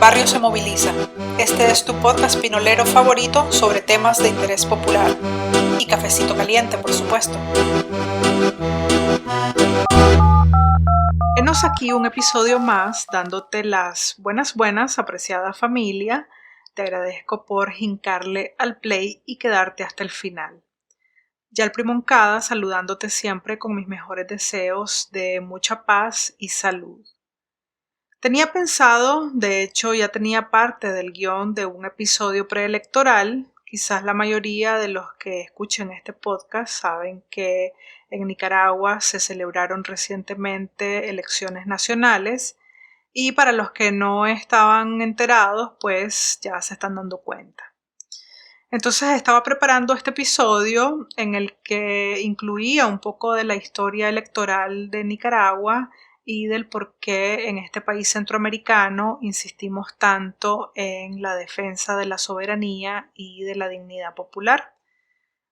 barrio se moviliza. Este es tu podcast pinolero favorito sobre temas de interés popular. Y cafecito caliente, por supuesto. Henos aquí un episodio más dándote las buenas, apreciada familia. Te agradezco por hincarle al play y quedarte hasta el final. Ya el Primoncada saludándote siempre con mis mejores deseos de mucha paz y salud. Tenía pensado, de hecho ya tenía parte del guión de un episodio preelectoral. Quizás la mayoría de los que escuchen este podcast saben que en Nicaragua se celebraron recientemente elecciones nacionales y para los que no estaban enterados, pues ya se están dando cuenta. Entonces estaba preparando este episodio en el que incluía un poco de la historia electoral de Nicaragua y del por qué en este país centroamericano insistimos tanto en la defensa de la soberanía y de la dignidad popular.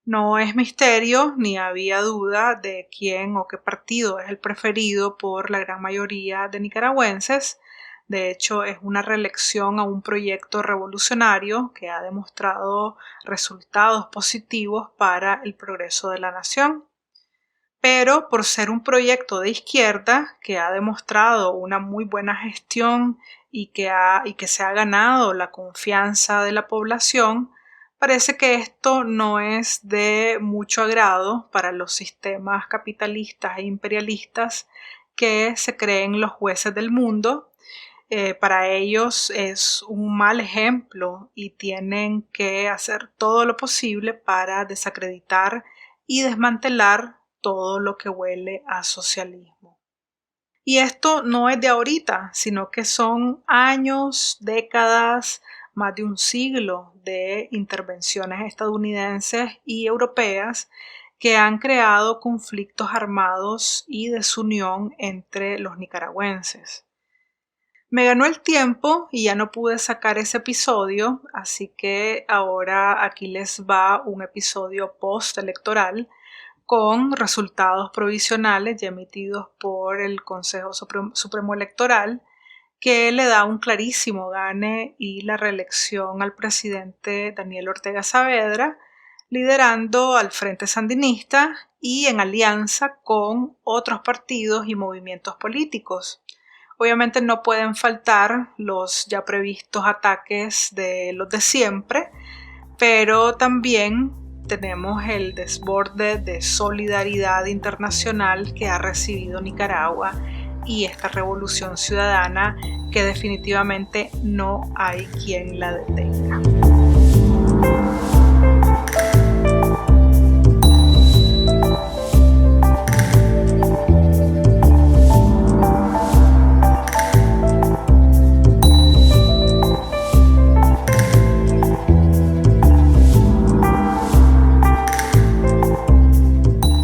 No es misterio ni había duda de quién o qué partido es el preferido por la gran mayoría de nicaragüenses. De hecho, es una reelección a un proyecto revolucionario que ha demostrado resultados positivos para el progreso de la nación. Pero por ser un proyecto de izquierda que ha demostrado una muy buena gestión y que se ha ganado la confianza de la población, parece que esto no es de mucho agrado para los sistemas capitalistas e imperialistas que se creen los jueces del mundo. Para ellos es un mal ejemplo y tienen que hacer todo lo posible para desacreditar y desmantelar todo lo que huele a socialismo. Y esto no es de ahorita, sino que son años, décadas, más de un siglo de intervenciones estadounidenses y europeas que han creado conflictos armados y desunión entre los nicaragüenses. Me ganó el tiempo y ya no pude sacar ese episodio, así que ahora aquí les va un episodio postelectoral con resultados provisionales ya emitidos por el Consejo Supremo Electoral, que le da un clarísimo gane y la reelección al presidente Daniel Ortega Saavedra, liderando al Frente Sandinista y en alianza con otros partidos y movimientos políticos. Obviamente no pueden faltar los ya previstos ataques de los de siempre, pero también tenemos el desborde de solidaridad internacional que ha recibido Nicaragua y esta revolución ciudadana que definitivamente no hay quien la detenga.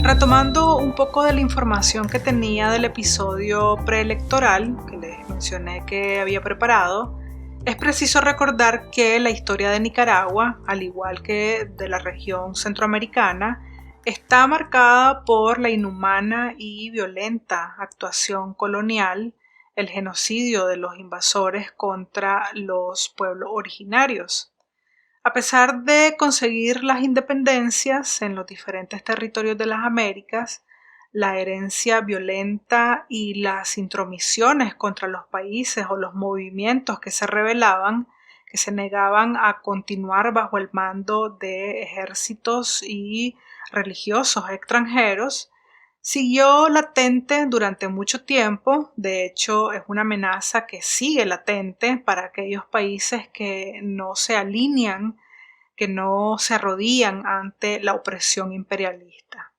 Retomando un poco de la información que tenía del episodio preelectoral que les mencioné que había preparado, es preciso recordar que la historia de Nicaragua, al igual que de la región centroamericana, está marcada por la inhumana y violenta actuación colonial, el genocidio de los invasores contra los pueblos originarios. A pesar de conseguir las independencias en los diferentes territorios de las Américas, la herencia violenta y las intromisiones contra los países o los movimientos que se rebelaban, que se negaban a continuar bajo el mando de ejércitos y religiosos extranjeros, siguió latente durante mucho tiempo. De hecho, es una amenaza que sigue latente para aquellos países que no se alinean, que no se arrodillan ante la opresión imperialista.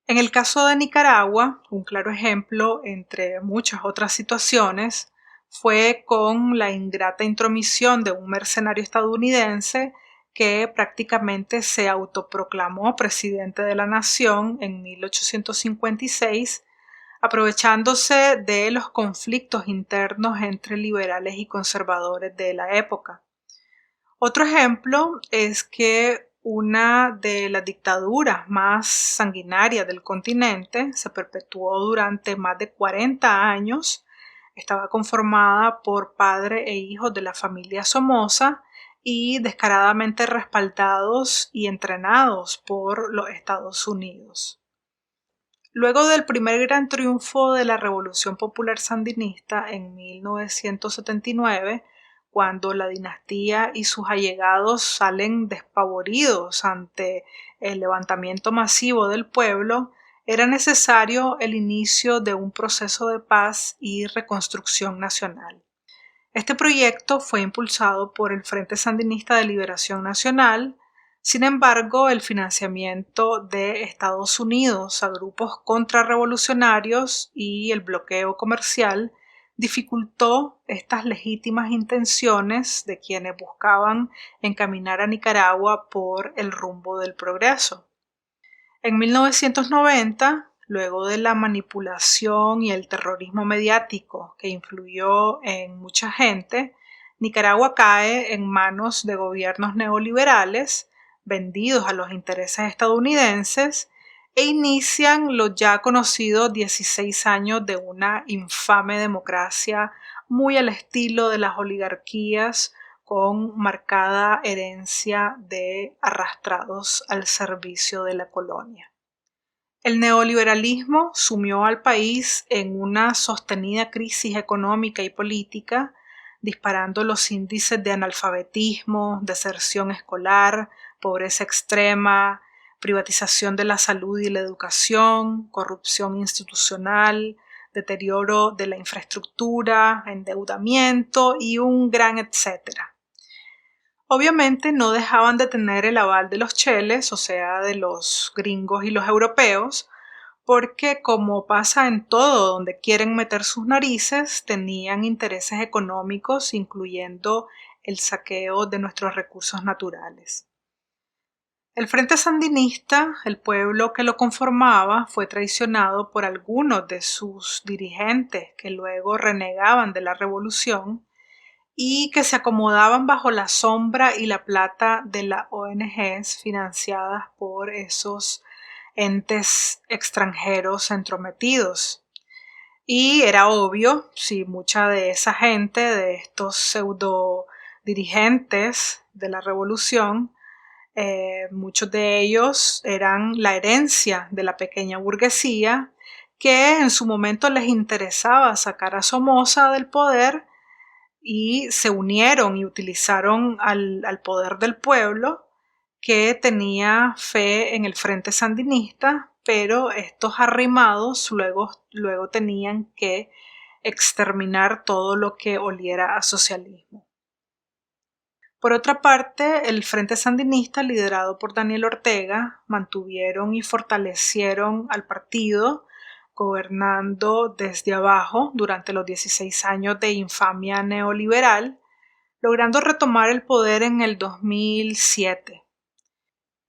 En el caso de Nicaragua, un claro ejemplo, entre muchas otras situaciones, fue con la ingrata intromisión de un mercenario estadounidense que prácticamente se autoproclamó presidente de la nación en 1856, aprovechándose de los conflictos internos entre liberales y conservadores de la época. Otro ejemplo es que una de las dictaduras más sanguinarias del continente se perpetuó durante más de 40 años Estaba conformada por padre e hijos de la familia Somoza y descaradamente respaldados y entrenados por los Estados Unidos. Luego del primer gran triunfo de la Revolución Popular Sandinista en 1979, cuando la dinastía y sus allegados salen despavoridos ante el levantamiento masivo del pueblo, era necesario el inicio de un proceso de paz y reconstrucción nacional. Este proyecto fue impulsado por el Frente Sandinista de Liberación Nacional. Sin embargo, el financiamiento de Estados Unidos a grupos contrarrevolucionarios y el bloqueo comercial dificultó estas legítimas intenciones de quienes buscaban encaminar a Nicaragua por el rumbo del progreso. En 1990, luego de la manipulación y el terrorismo mediático que influyó en mucha gente, Nicaragua cae en manos de gobiernos neoliberales vendidos a los intereses estadounidenses e inician los ya conocidos 16 años de una infame democracia muy al estilo de las oligarquías, con marcada herencia de arrastrados al servicio de la colonia. El neoliberalismo sumió al país en una sostenida crisis económica y política, disparando los índices de analfabetismo, deserción escolar, pobreza extrema, privatización de la salud y la educación, corrupción institucional, deterioro de la infraestructura, endeudamiento y un gran etcétera. Obviamente no dejaban de tener el aval de los cheles, o sea, de los gringos y los europeos, porque como pasa en todo donde quieren meter sus narices, tenían intereses económicos, incluyendo el saqueo de nuestros recursos naturales. El Frente Sandinista, el pueblo que lo conformaba, fue traicionado por algunos de sus dirigentes que luego renegaban de la revolución y que se acomodaban bajo la sombra y la plata de las ONGs financiadas por esos entes extranjeros entrometidos. Y era obvio, si mucha de esa gente, de estos pseudo dirigentes de la revolución, muchos de ellos eran la herencia de la pequeña burguesía, que en su momento les interesaba sacar a Somoza del poder y se unieron y utilizaron al poder del pueblo, que tenía fe en el Frente Sandinista, pero estos arrimados luego tenían que exterminar todo lo que oliera a socialismo. Por otra parte, el Frente Sandinista, liderado por Daniel Ortega, mantuvieron y fortalecieron al partido, gobernando desde abajo durante los 16 años de infamia neoliberal, logrando retomar el poder en el 2007.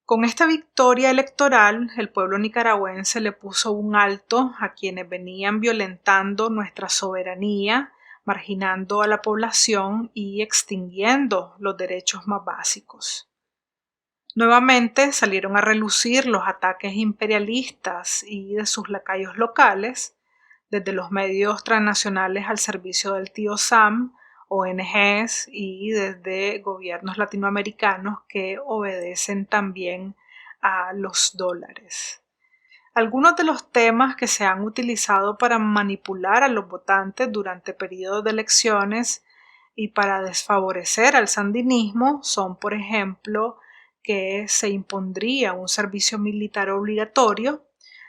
Con esta victoria electoral, el pueblo nicaragüense le puso un alto a quienes venían violentando nuestra soberanía, marginando a la población y extinguiendo los derechos más básicos. Nuevamente salieron a relucir los ataques imperialistas y de sus lacayos locales, desde los medios transnacionales al servicio del tío Sam, ONGs y desde gobiernos latinoamericanos que obedecen también a los dólares. Algunos de los temas que se han utilizado para manipular a los votantes durante periodos de elecciones y para desfavorecer al sandinismo son, por ejemplo, que se impondría un servicio militar obligatorio,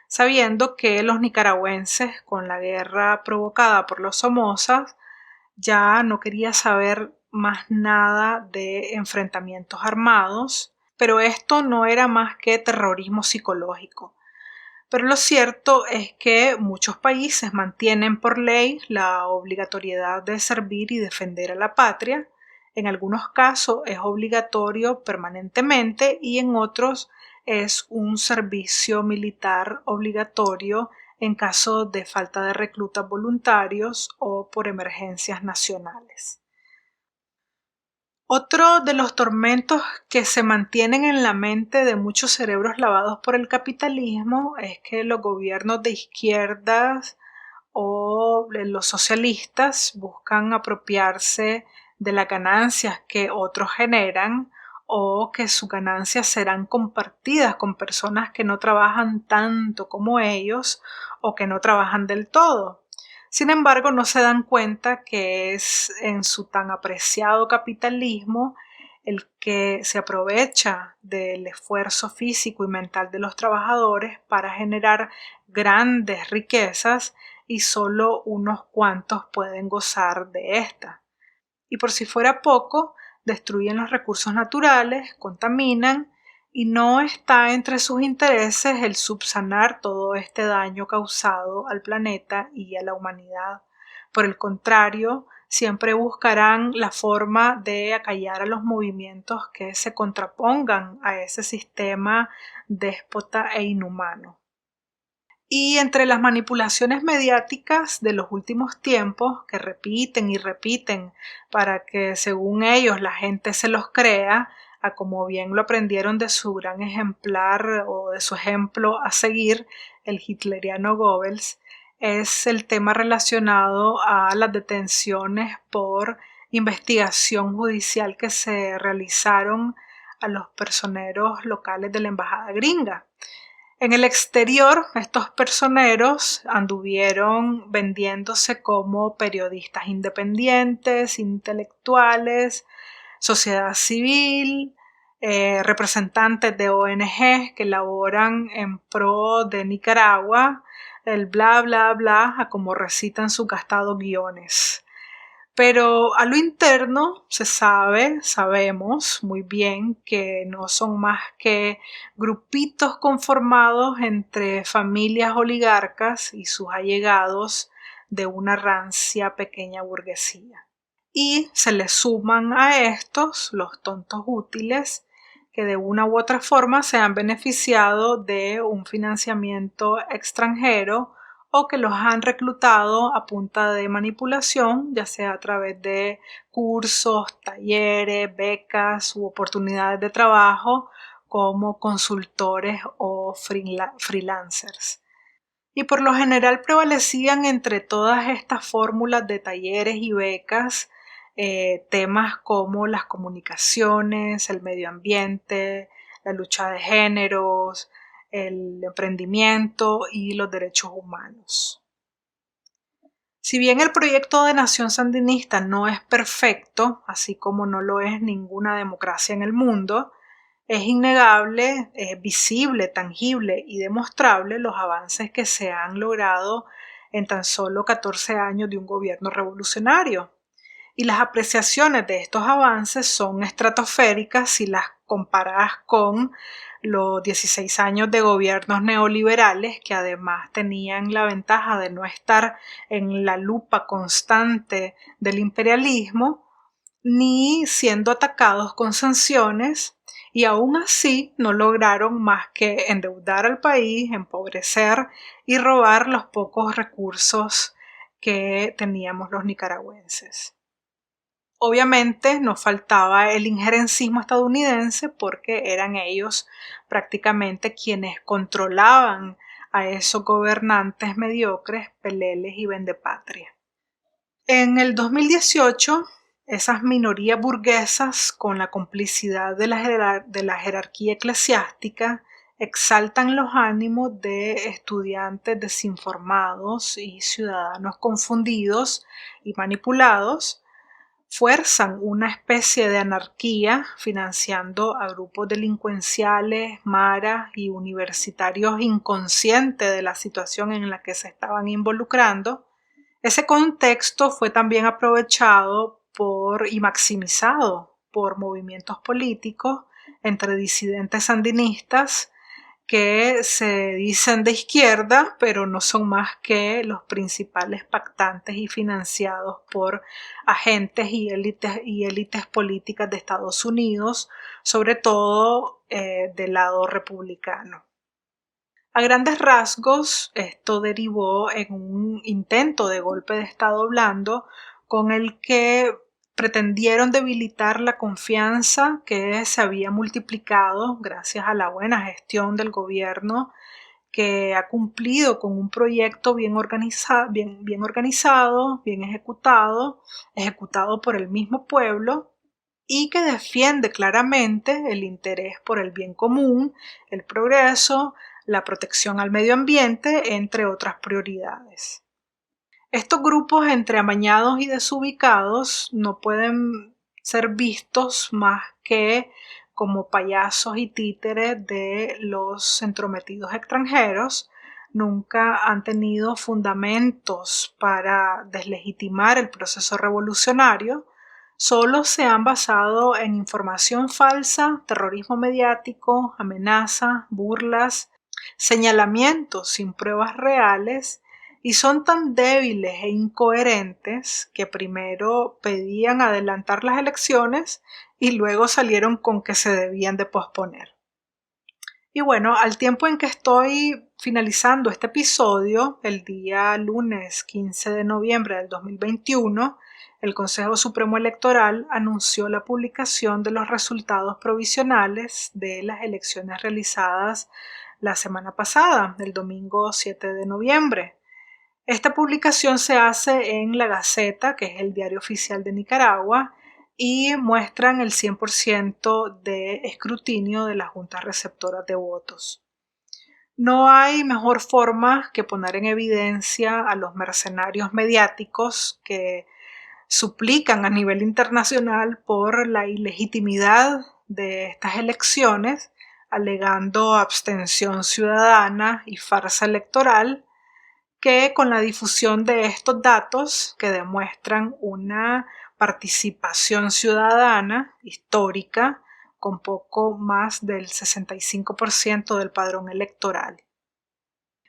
sabiendo que los nicaragüenses, con la guerra provocada por los Somozas, ya no quería saber más nada de enfrentamientos armados, pero esto no era más que terrorismo psicológico. Pero lo cierto es que muchos países mantienen por ley la obligatoriedad de servir y defender a la patria. En algunos casos es obligatorio permanentemente y en otros es un servicio militar obligatorio en caso de falta de reclutas voluntarios o por emergencias nacionales. Otro de los tormentos que se mantienen en la mente de muchos cerebros lavados por el capitalismo es que los gobiernos de izquierdas o los socialistas buscan apropiarse de las ganancias que otros generan o que sus ganancias serán compartidas con personas que no trabajan tanto como ellos o que no trabajan del todo. Sin embargo, no se dan cuenta que es en su tan apreciado capitalismo el que se aprovecha del esfuerzo físico y mental de los trabajadores para generar grandes riquezas y solo unos cuantos pueden gozar de esta. Y por si fuera poco, destruyen los recursos naturales, contaminan y no está entre sus intereses el subsanar todo este daño causado al planeta y a la humanidad. Por el contrario, siempre buscarán la forma de acallar a los movimientos que se contrapongan a ese sistema déspota e inhumano. Y entre las manipulaciones mediáticas de los últimos tiempos, que repiten y repiten para que según ellos la gente se los crea, a como bien lo aprendieron de su gran ejemplar o de su ejemplo a seguir, el hitleriano Goebbels, es el tema relacionado a las detenciones por investigación judicial que se realizaron a los personeros locales de la embajada gringa. En el exterior, estos personeros anduvieron vendiéndose como periodistas independientes, intelectuales, sociedad civil, representantes de ONG que laboran en pro de Nicaragua, el bla bla bla, a como recitan sus gastados guiones. Pero a lo interno sabemos muy bien que no son más que grupitos conformados entre familias oligarcas y sus allegados de una rancia pequeña burguesía. Y se le suman a estos los tontos útiles que de una u otra forma se han beneficiado de un financiamiento extranjero o que los han reclutado a punta de manipulación, ya sea a través de cursos, talleres, becas u oportunidades de trabajo como consultores o freelancers. Y por lo general prevalecían entre todas estas fórmulas de talleres y becas temas como las comunicaciones, el medio ambiente, la lucha de géneros, el emprendimiento y los derechos humanos. Si bien el proyecto de nación sandinista no es perfecto, así como no lo es ninguna democracia en el mundo, es innegable, visible, tangible y demostrable los avances que se han logrado en tan solo 14 años de un gobierno revolucionario. Y las apreciaciones de estos avances son estratosféricas si las comparas con los 16 años de gobiernos neoliberales que además tenían la ventaja de no estar en la lupa constante del imperialismo ni siendo atacados con sanciones y aún así no lograron más que endeudar al país, empobrecer y robar los pocos recursos que teníamos los nicaragüenses. Obviamente nos faltaba el injerencismo estadounidense porque eran ellos prácticamente quienes controlaban a esos gobernantes mediocres, peleles y vendepatria. En el 2018, esas minorías burguesas, con la complicidad de la jerarquía eclesiástica, exaltan los ánimos de estudiantes desinformados y ciudadanos confundidos y manipulados, fuerzan una especie de anarquía financiando a grupos delincuenciales, maras y universitarios inconscientes de la situación en la que se estaban involucrando. Ese contexto fue también aprovechado y maximizado por movimientos políticos entre disidentes sandinistas que se dicen de izquierda, pero no son más que los principales pactantes y financiados por agentes y élites políticas de Estados Unidos, sobre todo del lado republicano. A grandes rasgos, esto derivó en un intento de golpe de Estado blando con el que pretendieron debilitar la confianza que se había multiplicado gracias a la buena gestión del gobierno que ha cumplido con un proyecto bien organizado, bien ejecutado por el mismo pueblo y que defiende claramente el interés por el bien común, el progreso, la protección al medio ambiente, entre otras prioridades. Estos grupos entre amañados y desubicados no pueden ser vistos más que como payasos y títeres de los entrometidos extranjeros. Nunca han tenido fundamentos para deslegitimar el proceso revolucionario, solo se han basado en información falsa, terrorismo mediático, amenazas, burlas, señalamientos sin pruebas reales, y son tan débiles e incoherentes que primero pedían adelantar las elecciones y luego salieron con que se debían de posponer. Y bueno, al tiempo en que estoy finalizando este episodio, el día lunes 15 de noviembre del 2021, el Consejo Supremo Electoral anunció la publicación de los resultados provisionales de las elecciones realizadas la semana pasada, el domingo 7 de noviembre. Esta publicación se hace en La Gaceta, que es el diario oficial de Nicaragua, y muestran el 100% de escrutinio de las juntas receptoras de votos. No hay mejor forma que poner en evidencia a los mercenarios mediáticos que suplican a nivel internacional por la ilegitimidad de estas elecciones, alegando abstención ciudadana y farsa electoral, que con la difusión de estos datos que demuestran una participación ciudadana histórica con poco más del 65% del padrón electoral.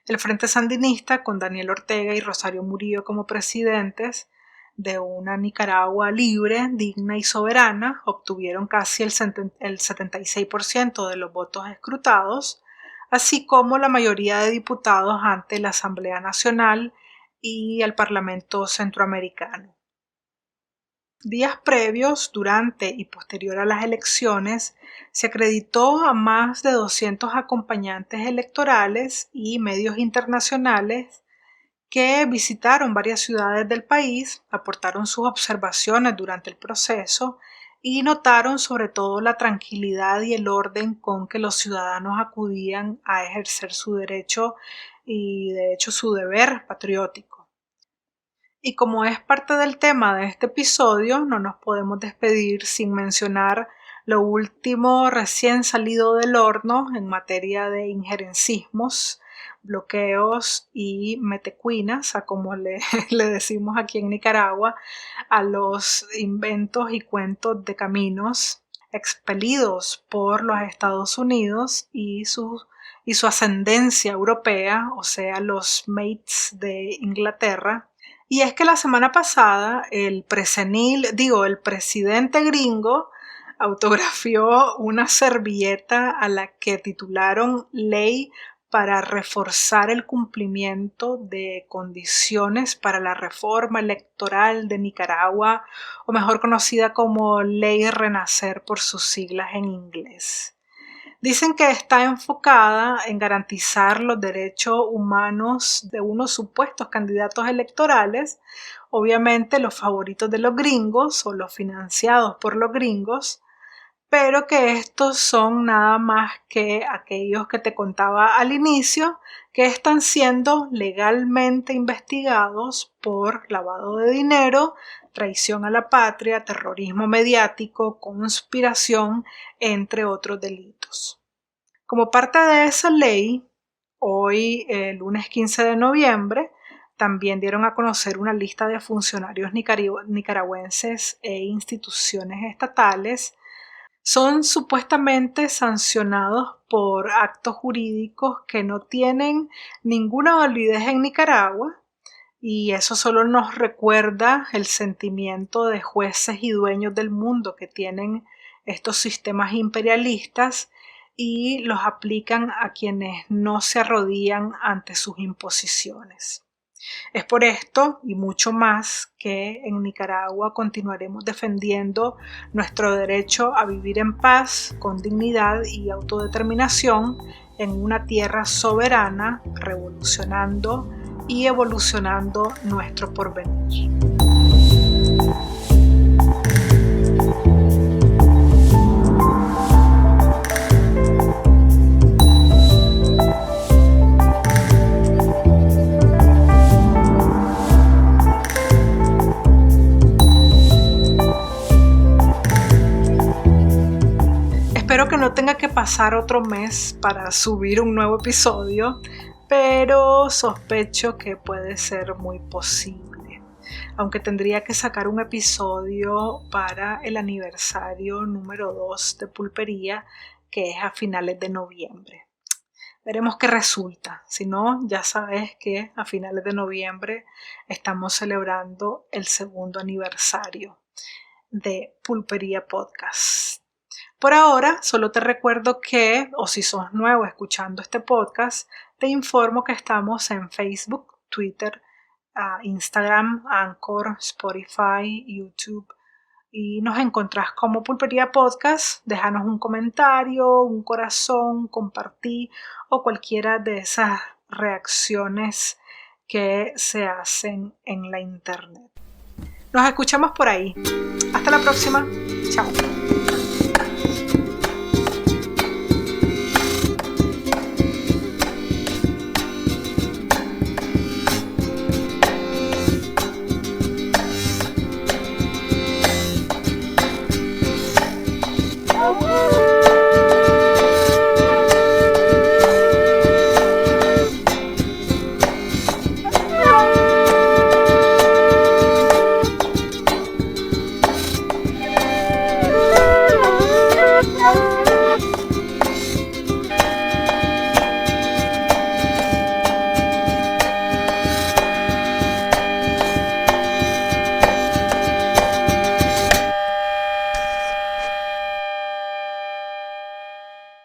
El Frente Sandinista, con Daniel Ortega y Rosario Murillo como presidentes de una Nicaragua libre, digna y soberana, obtuvieron casi el 76% de los votos escrutados, así como la mayoría de diputados ante la Asamblea Nacional y el Parlamento Centroamericano. Días previos, durante y posterior a las elecciones, se acreditó a más de 200 acompañantes electorales y medios internacionales que visitaron varias ciudades del país, aportaron sus observaciones durante el proceso y notaron sobre todo la tranquilidad y el orden con que los ciudadanos acudían a ejercer su derecho y de hecho su deber patriótico. Y como es parte del tema de este episodio, no nos podemos despedir sin mencionar lo último recién salido del horno en materia de injerencismos, bloqueos y metecuinas, a como le decimos aquí en Nicaragua, a los inventos y cuentos de caminos expelidos por los Estados Unidos y su ascendencia europea, o sea, los mates de Inglaterra. Y es que la semana pasada el presidente gringo autografió una servilleta a la que titularon Ley para reforzar el cumplimiento de condiciones para la reforma electoral de Nicaragua, o mejor conocida como Ley Renacer por sus siglas en inglés. Dicen que está enfocada en garantizar los derechos humanos de unos supuestos candidatos electorales, obviamente los favoritos de los gringos o los financiados por los gringos, pero que estos son nada más que aquellos que te contaba al inicio, que están siendo legalmente investigados por lavado de dinero, traición a la patria, terrorismo mediático, conspiración, entre otros delitos. Como parte de esa ley, hoy, el lunes 15 de noviembre, también dieron a conocer una lista de funcionarios nicaragüenses e instituciones estatales. Son supuestamente sancionados por actos jurídicos que no tienen ninguna validez en Nicaragua, y eso solo nos recuerda el sentimiento de jueces y dueños del mundo que tienen estos sistemas imperialistas y los aplican a quienes no se arrodillan ante sus imposiciones. Es por esto y mucho más que en Nicaragua continuaremos defendiendo nuestro derecho a vivir en paz, con dignidad y autodeterminación, en una tierra soberana, revolucionando y evolucionando nuestro porvenir. Espero que no tenga que pasar otro mes para subir un nuevo episodio, pero sospecho que puede ser muy posible. Aunque tendría que sacar un episodio para el aniversario número 2 de Pulpería, que es a finales de noviembre. Veremos qué resulta. Si no, ya sabes que a finales de noviembre estamos celebrando el segundo aniversario de Pulpería Podcast. Por ahora, solo te recuerdo que, o si sos nuevo escuchando este podcast, te informo que estamos en Facebook, Twitter, Instagram, Anchor, Spotify, YouTube, y nos encontrás como Pulpería Podcast. Déjanos un comentario, un corazón, compartí o cualquiera de esas reacciones que se hacen en la internet. Nos escuchamos por ahí. Hasta la próxima. Chao.